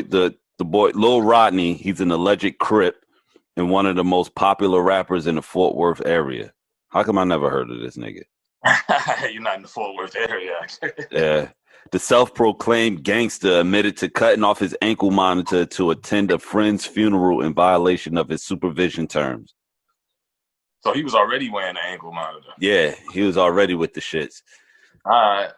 the boy Lil Rodney. He's an alleged Crip and one of the most popular rappers in the Fort Worth area. How come I never heard of this nigga? You're not in the Fort Worth area. Yeah. The self-proclaimed gangster admitted to cutting off his ankle monitor to attend a friend's funeral in violation of his supervision terms. So he was already wearing the ankle monitor. Yeah, he was already with the shits. All right.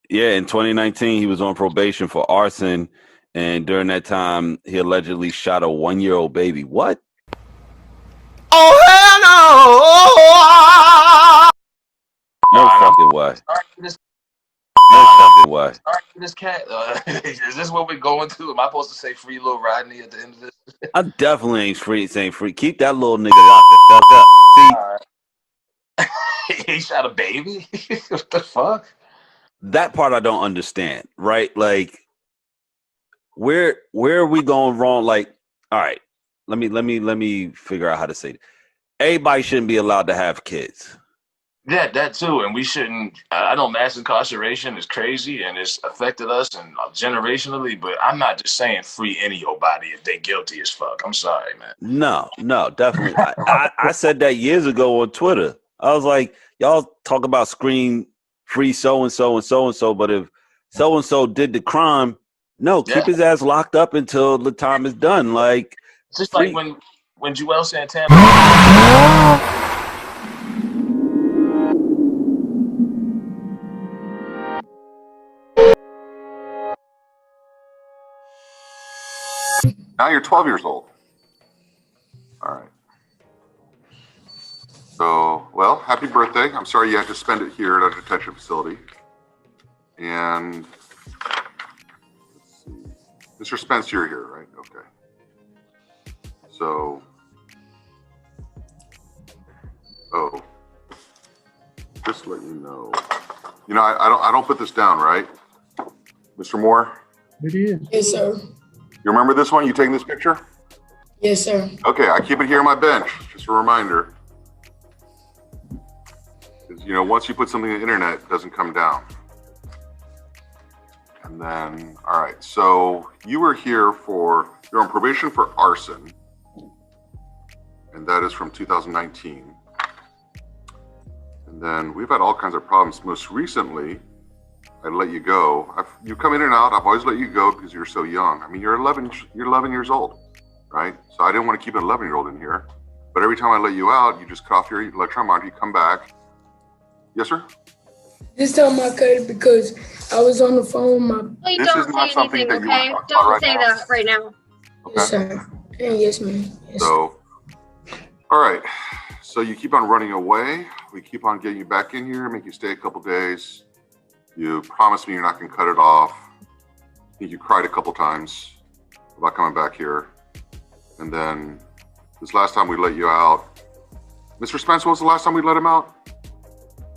Yeah, in 2019, he was on probation for arson, and during that time, he allegedly shot a 1-year-old baby. What? Oh, hell no! No fucking way. No fucking way. This cat. Is this what we're going to? Am I supposed to say free Lil Rodney at the end of this? I definitely ain't saying free. Keep that little nigga locked the fuck up. See, he shot a baby? What the fuck? That part I don't understand, right? Like, where are we going wrong? Like, all right, let me figure out how to say it. Everybody shouldn't be allowed to have kids. Yeah, that too. And we shouldn't. I know mass incarceration is crazy and it's affected us and generationally, but I'm not just saying free any old body if they guilty as fuck. I'm sorry, man. No, definitely. I said that years ago on Twitter. I was like, y'all talk about screen free so-and-so and so-and-so, but if so-and-so did the crime, no, keep his ass locked up until the time is done. Like, it's just free. Like when Joel Santana. Now you're 12 years old. All right. So, well, happy birthday. I'm sorry you had to spend it here at a detention facility. And let's see. Mr. Spence, you're here, right? Okay. So, just to let you know. You know, I don't put this down, right? Mr. Moore? It is. Yes, sir. You remember this one? You taking this picture? Yes, sir. Okay, I keep it here on my bench. Just a reminder. Because, you know, once you put something on the internet, it doesn't come down. And then, all right, so you were here you're on probation for arson. And that is from 2019. And then we've had all kinds of problems. Most recently, I'd let you go. You come in and out. I've always let you go because you're so young. I mean, you're 11 years old, right? So I didn't want to keep an 11-year-old in here. But every time I let you out, you just cut off your electron monitor, you come back. Yes, sir? This time I cut it because I was on the phone with my... Please don't say anything, okay? Don't say that right now. Okay. Yes, sir. And yes, ma'am. Yes, so, all right. So you keep on running away. We keep on getting you back in here, make you stay a couple days. You promised me you're not going to cut it off. I think you cried a couple times about coming back here. And then this last time we let you out. Mr. Spence, when was the last time we let him out?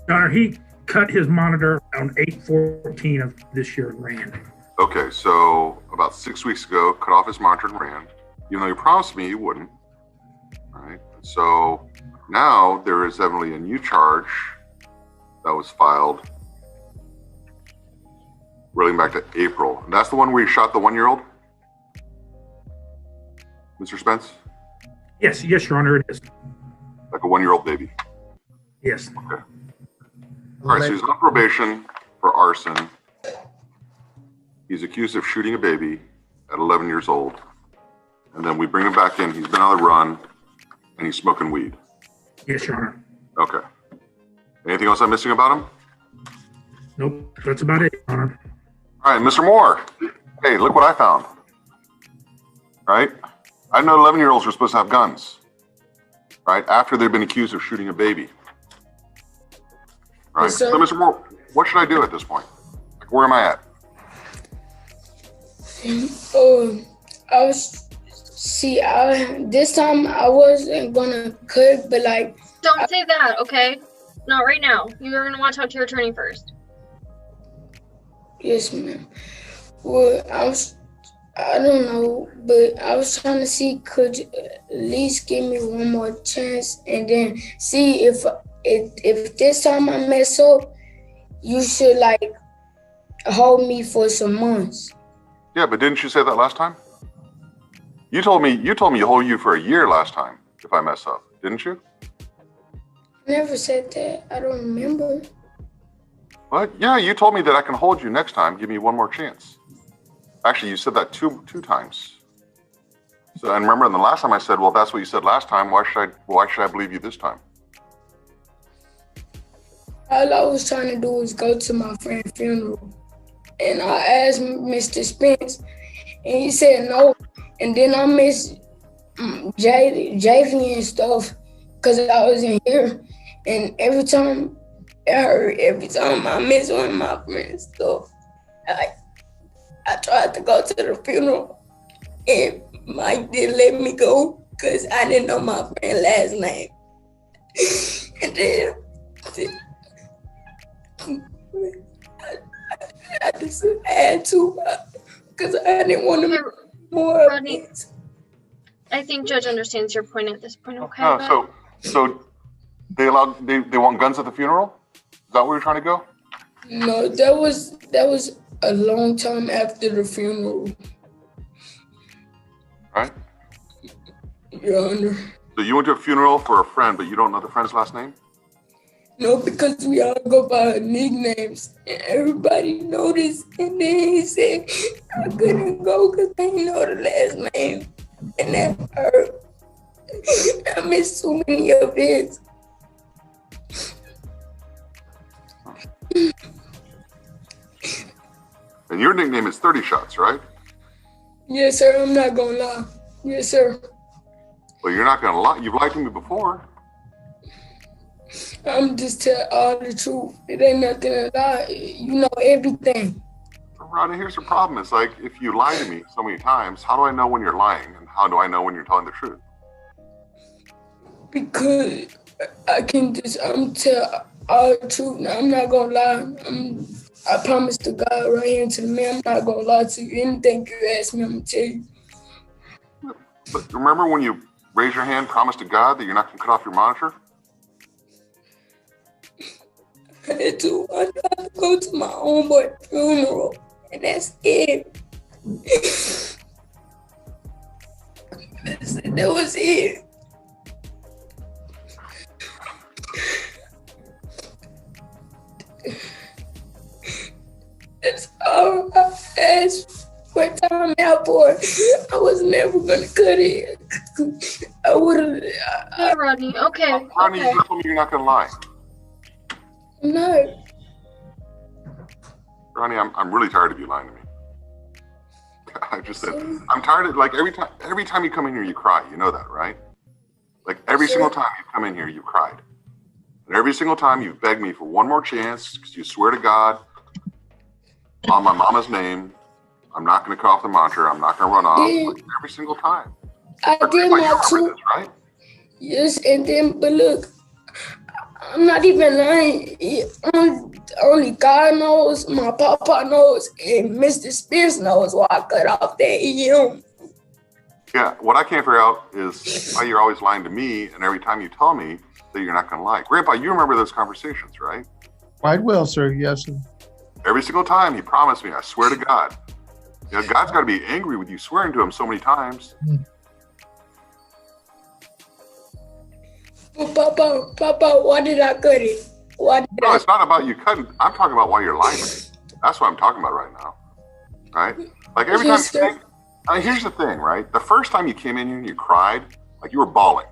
Your Honor, he cut his monitor on 8/14 of this year and ran. Okay, so about 6 weeks ago, cut off his monitor and ran. Even though you promised me you wouldn't. All right, so now there is evidently a new charge that was filed relating back to April. And that's the one where you shot the 1-year-old? Mr. Spence? Yes, Your Honor, it is. Like a 1-year-old baby? Yes. Okay. All right, so he's on probation for arson. He's accused of shooting a baby at 11 years old. And then we bring him back in. He's been on the run, and he's smoking weed. Yes, Your Honor. Okay. Anything else I'm missing about him? Nope, that's about it, Your Honor. All right, Mr. Moore. Hey, look what I found. Right? I know 11-year-olds are supposed to have guns. Right? After they've been accused of shooting a baby. Right? Yes, sir. So, Mr. Moore, what should I do at this point? Like, where am I at? This time I wasn't gonna cut, but like. Don't say that, okay? Not right now. You're gonna want to talk to your attorney first. Yes, ma'am. Well, I don't know, but I was trying to see, could you at least give me one more chance and then see if this time I mess up, you should like hold me for some months. Yeah, but didn't you say that last time? You told me you hold you for a year last time if I mess up, didn't you? I never said that. I don't remember. What? Yeah, you told me that I can hold you next time. Give me one more chance. Actually, you said that two times. So, and remember, the last time I said, well, that's what you said last time. Why should I believe you this time? All I was trying to do was go to my friend's funeral. And I asked Mr. Spence, and he said no. And then I missed JV and stuff because I was in here. And every time I miss one of my friends' stuff, I tried to go to the funeral. And Mike didn't let me go because I didn't know my friend's last name. And then I just had to because I didn't want to more. Rodney, I think Judge understands your point at this point. Okay. No, so they want guns at the funeral? Is that where you're trying to go? No, that was a long time after the funeral. Right? Your Honor. So you went to a funeral for a friend, but you don't know the friend's last name? No, because we all go by nicknames, and everybody noticed. And then he said I couldn't go because I didn't know the last name, and that hurt. I missed so many events. And your nickname is 30 Shots, right? Yes, sir. I'm not gonna lie. Yes, sir. Well, you're not gonna lie. You've lied to me before. I'm just telling all the truth. It ain't nothing to lie. You know everything. Rodney, here's the problem. It's like, if you lie to me so many times, how do I know when you're lying? And how do I know when you're telling the truth? Because I'm tell all the truth. Now, I'm not gonna lie. I promise to God right here to the man, I'm not gonna lie to you. Anything you ask me, I'm gonna tell you. But remember when you raise your hand, promise to God that you're not gonna cut off your monitor? I had to go to my homeboy funeral, and that's it. That was it. That's all I asked for time out for. I was never gonna cut it. I would've. Hey, Rodney. Okay. Rodney, Okay. you told me you're not gonna lie. No. Ronnie, I'm really tired of you lying to me. I just said, I'm tired of, like, every time you come in here, you cry. You know that, right? Like, every single time you come in here, you cried. And every single time you've begged me for one more chance, because you swear to God, on my mama's name, I'm not going to cut off the monitor. I'm not going to run off. Like, every single time. I did my two. This, right? Yes, and then, but look, I'm not even lying. Only God knows, my papa knows, and Mr. Spence knows why I cut off that EM. Yeah, what I can't figure out is why you're always lying to me, and every time you tell me that you're not going to lie. Grandpa, you remember those conversations, right? Quite well, sir. Yes, sir. Every single time he promised me, I swear to God. You know, God's got to be angry with you swearing to him so many times. Well, Papa, why did I cut it? No, it's not about you cutting. I'm talking about why you're lying to me. That's what I'm talking about right now. Right? Like every time Yes, you think, I mean, here's the thing, right? The first time you came in here and you cried, like you were bawling,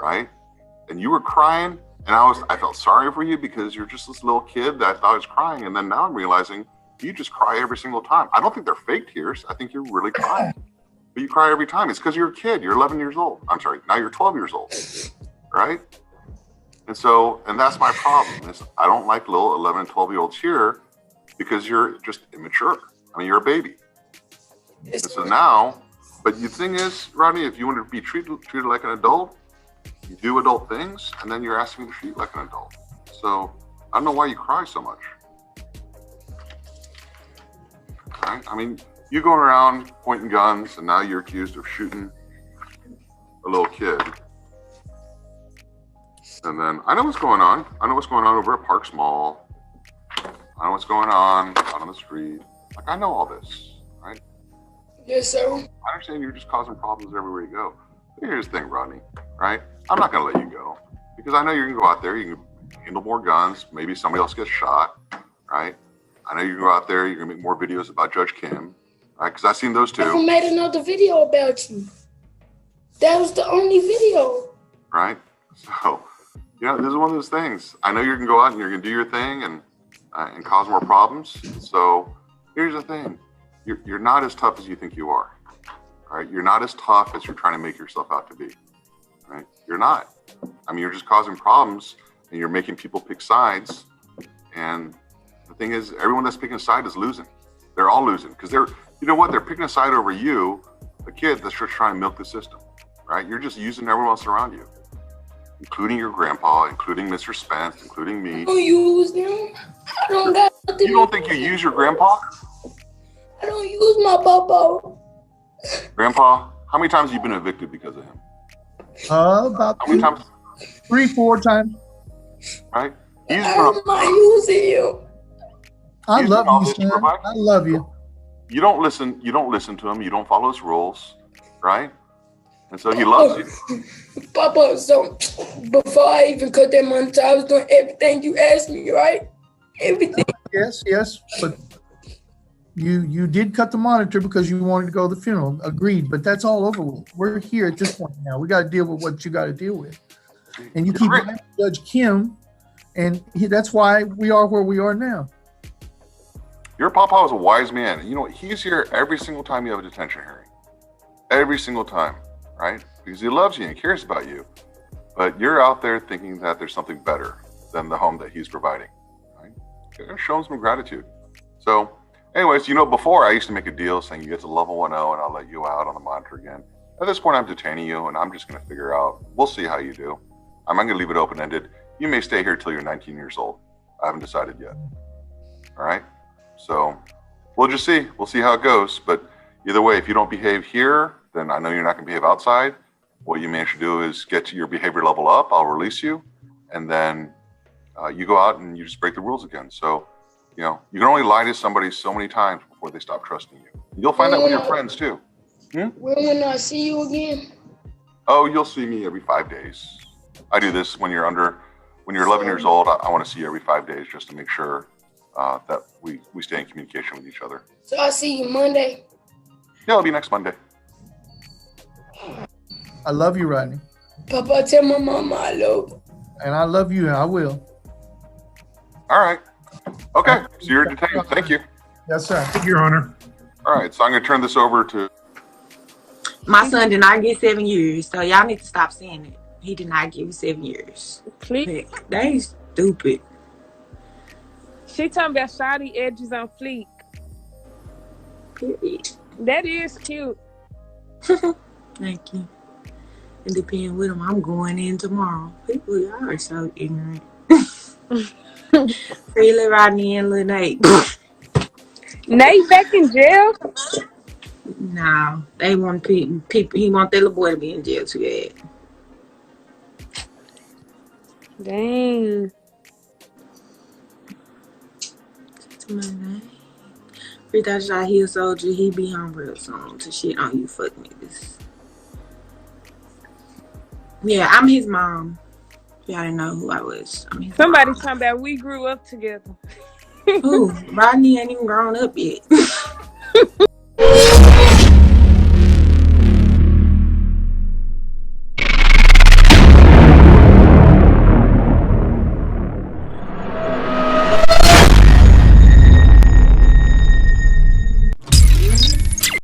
right? And you were crying, and I felt sorry for you because you're just this little kid that thought I was crying. And then now I'm realizing you just cry every single time. I don't think they're fake tears. I think you're really crying. But you cry every time. It's because you're a kid. You're 11 years old. I'm sorry. Now you're 12 years old. Right? And that's my problem is I don't like little 11 and 12-year-olds here because you're just immature. I mean, you're a baby. And so now, but the thing is, Rodney, if you want to be treated like an adult, you do adult things, and then you're asking me to treat like an adult. So I don't know why you cry so much. Right? I mean, you going around pointing guns, and now you're accused of shooting a little kid. And then I know what's going on. I know what's going on over at Parks Mall. I know what's going on out on the street. Like, I know all this, right? Yes, sir. I understand you're just causing problems everywhere you go. But here's the thing, Rodney, right? I'm not going to let you go because I know you're going to go out there, you can handle more guns, maybe somebody else gets shot, right? I know you can go out there, you're going to make more videos about Judge Kim, right? Because I've seen those too. I made another video about you. That was the only video. Right? So, you know, this is one of those things. I know you're going to go out and you're going to do your thing and cause more problems. So here's the thing. You're not as tough as you think you are. Right? You're not as tough as you're trying to make yourself out to be. Right? You're not. I mean, you're just causing problems and you're making people pick sides. And the thing is, everyone that's picking a side is losing. They're all losing because you know what? They're picking a side over you, a kid that's just trying to milk the system. Right? You're just using everyone else around you, including your grandpa, including Mr. Spence, including me. I don't use them. I don't got nothing. You don't think you use your grandpa? I don't use my papa. Grandpa, how many times have you been evicted because of him? About How many times? 3-4 times. Right? I'm not using you. I He's love doing all you, this to son. provide. I love you. You don't listen to him. You don't follow his rules, right? And so he loves you. Papa, so before I even cut that money, I was doing everything you asked me, right? Everything. Yes, but you did cut the monitor because you wanted to go to the funeral. Agreed, but that's all over with. We're here at this point now. We got to deal with what you got to deal with. And you keep blaming Judge Kim, and that's why we are where we are now. Your papa was a wise man. You know, he's here every single time you have a detention hearing. Every single time, right? Because he loves you and cares about you. But you're out there thinking that there's something better than the home that he's providing, right? Show him some gratitude. So, anyways, you know, before I used to make a deal saying you get to level 1-0 and I'll let you out on the monitor again. At this point, I'm detaining you and I'm just going to figure out, we'll see how you do. I'm not going to leave it open-ended. You may stay here till you're 19 years old. I haven't decided yet. All right? So we'll just see. We'll see how it goes. But either way, if you don't behave here, then I know you're not going to behave outside. What you manage to do is get to your behavior level up. I'll release you. And then you go out and you just break the rules again. So, you know, you can only lie to somebody so many times before they stop trusting you. You'll find that with your friends too. When I see you again? Oh, you'll see me every 5 days. I do this when you're 11 years old. I want to see you every 5 days just to make sure that we stay in communication with each other. So I'll see you Monday? Yeah, it'll be next Monday. I love you, Rodney. Papa, tell my mama I love her. And I love you, and I will. All right. Okay, so you're detained. Thank you. Yes, sir. Thank you, Your Honor. All right, so I'm going to turn this over to... My son did not get 7 years, so y'all need to stop saying it. He did not give 7 years. Please. That is stupid. She talking about shawty edges on fleek. Period. That is cute. Thank you. It depends with him. I'm going in tomorrow. People, y'all are so ignorant. Free Lil Rodneyy and Lil Nate. Nate back in jail? No, they want people. He want that little boy to be in jail too bad. Dang. Free that shot, he a soldier. He be home real soon to shit on you fuck niggas. Yeah, I'm his mom. Y'all didn't know who I was. Somebody talking about we grew up together. Ooh, Rodney ain't even grown up yet.